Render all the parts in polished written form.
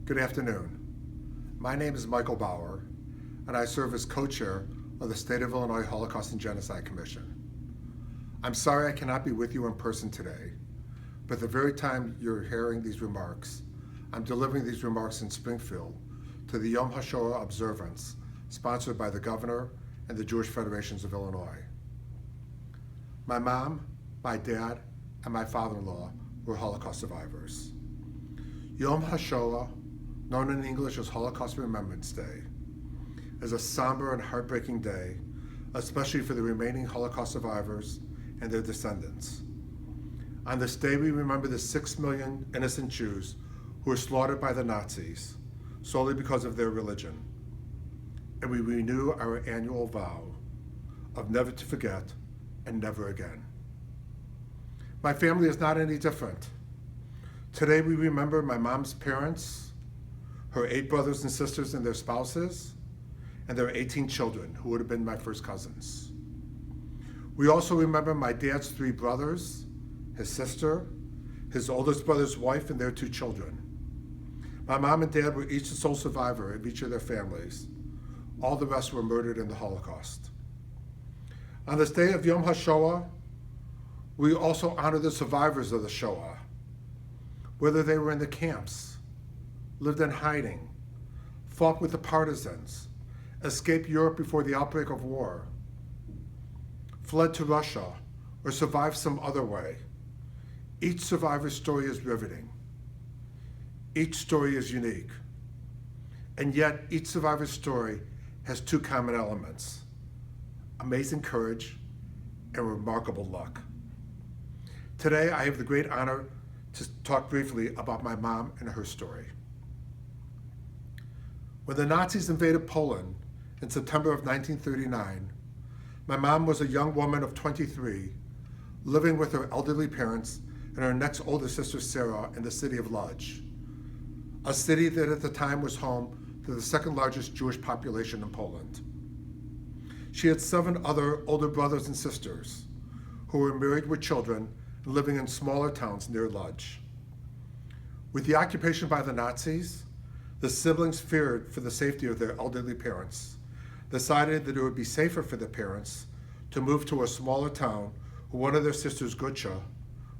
Good afternoon. My name is Michael Bauer, and I serve as co-chair of the State of Illinois Holocaust and Genocide Commission. I'm sorry I cannot be with you in person today, but the very time you're hearing these remarks, I'm delivering these remarks in Springfield to the Yom HaShoah observance sponsored by the Governor and the Jewish Federations of Illinois. My mom, my dad, and my father-in-law were Holocaust survivors. Yom HaShoah, known in English as Holocaust Remembrance Day, is a somber and heartbreaking day, especially for the remaining Holocaust survivors and their descendants. On this day, we remember the 6 million innocent Jews who were slaughtered by the Nazis solely because of their religion. And we renew our annual vow of never to forget and never again. My family is not any different. Today we remember my mom's parents, her 8 brothers and sisters and their spouses, and their 18 children, who would have been my first cousins. We also remember my dad's 3 brothers, his sister, his oldest brother's wife, and their 2 children. My mom and dad were each the sole survivor of each of their families. All the rest were murdered in the Holocaust. On this day of Yom HaShoah, we also honor the survivors of the Shoah, whether they were in the camps, lived in hiding, fought with the partisans, escaped Europe before the outbreak of war, fled to Russia, or survived some other way. Each survivor's story is riveting. Each story is unique. And yet, each survivor's story has 2 common elements: amazing courage and remarkable luck. Today, I have the great honor to talk briefly about my mom and her story. When the Nazis invaded Poland in September of 1939, my mom was a young woman of 23, living with her elderly parents and her next older sister, Sarah, in the city of Lodz, a city that at the time was home to the 2nd largest Jewish population in Poland. She had 7 other older brothers and sisters who were married with children and living in smaller towns near Lodz. With the occupation by the Nazis, the siblings feared for the safety of their elderly parents, decided that it would be safer for the parents to move to a smaller town where one of their sisters, Gutscha,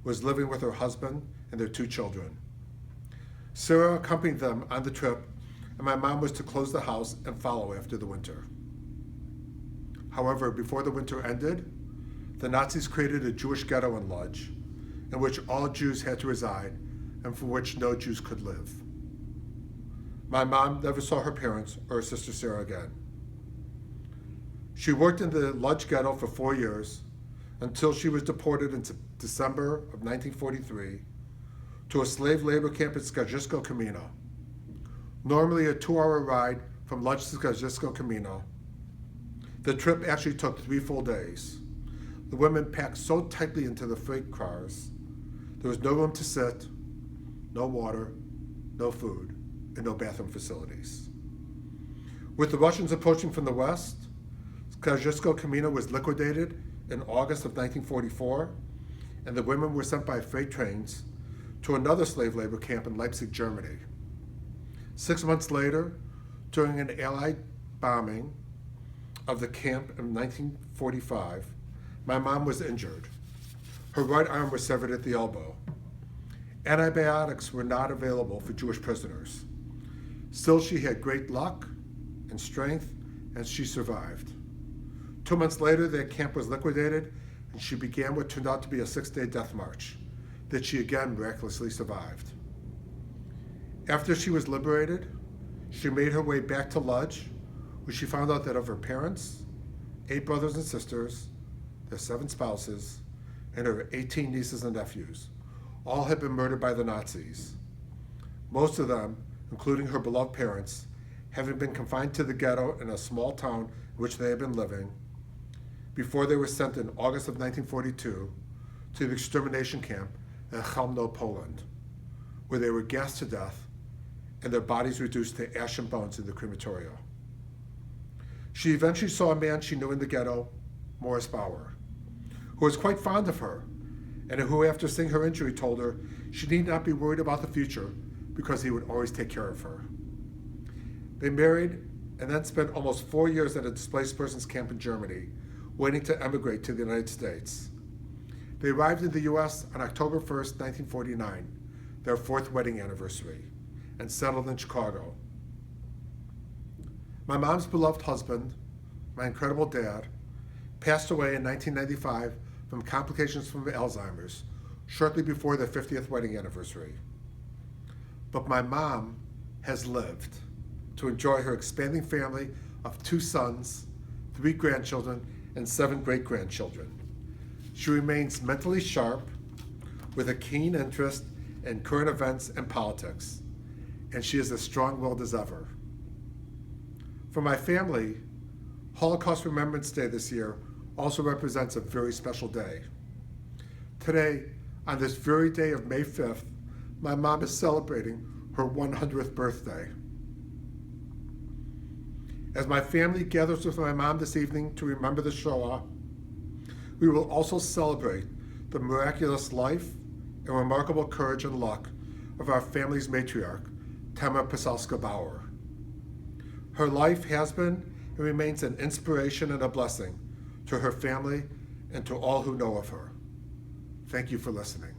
was living with her husband and their 2 children. Sarah accompanied them on the trip, and my mom was to close the house and follow after the winter. However, before the winter ended, the Nazis created a Jewish ghetto in Lodz, in which all Jews had to reside and for which no Jews could live. My mom never saw her parents or her sister Sarah again. She worked in the Lodz ghetto for 4 years until she was deported in December of 1943 to a slave labor camp in Skarżysko-Kamino. Normally a 2-hour ride from Lodz to Skarżysko-Kamino, the trip actually took 3 full days. The women packed so tightly into the freight cars, there was no room to sit, no water, no food, and no bathroom facilities. With the Russians approaching from the west, Skarżysko-Kamino was liquidated in August of 1944, and the women were sent by freight trains to another slave labor camp in Leipzig, Germany. 6 months later, during an Allied bombing of the camp in 1945, my mom was injured. Her right arm was severed at the elbow. Antibiotics were not available for Jewish prisoners. Still, she had great luck and strength, and she survived. 2 months later, that camp was liquidated, and she began what turned out to be a 6-day death march that she again miraculously survived. After she was liberated, she made her way back to Lodz, where she found out that of her parents, 8 brothers and sisters, their 7 spouses, and her 18 nieces and nephews, all had been murdered by the Nazis. Most of them, including her beloved parents, having been confined to the ghetto in a small town in which they had been living, before they were sent in August of 1942 to the extermination camp in Chelmno, Poland, where they were gassed to death and their bodies reduced to ash and bones in the crematoria. She eventually saw a man she knew in the ghetto, Morris Bauer, who was quite fond of her, and who, after seeing her injury, told her she need not be worried about the future because he would always take care of her. They married and then spent almost 4 years at a displaced persons camp in Germany, waiting to emigrate to the United States. They arrived in the US on October 1st, 1949, their 4th wedding anniversary, and settled in Chicago. My mom's beloved husband, my incredible dad, passed away in 1995 from complications from Alzheimer's, shortly before their 50th wedding anniversary. But my mom has lived to enjoy her expanding family of 2 sons, 3 grandchildren, and 7 great-grandchildren. She remains mentally sharp, with a keen interest in current events and politics, and she is as strong-willed as ever. For my family, Holocaust Remembrance Day this year also represents a very special day. Today, on this very day of May 5th, my mom is celebrating her 100th birthday. As my family gathers with my mom this evening to remember the Shoah, we will also celebrate the miraculous life and remarkable courage and luck of our family's matriarch, Tamara Bauer. Her life has been and remains an inspiration and a blessing to her family and to all who know of her. Thank you for listening.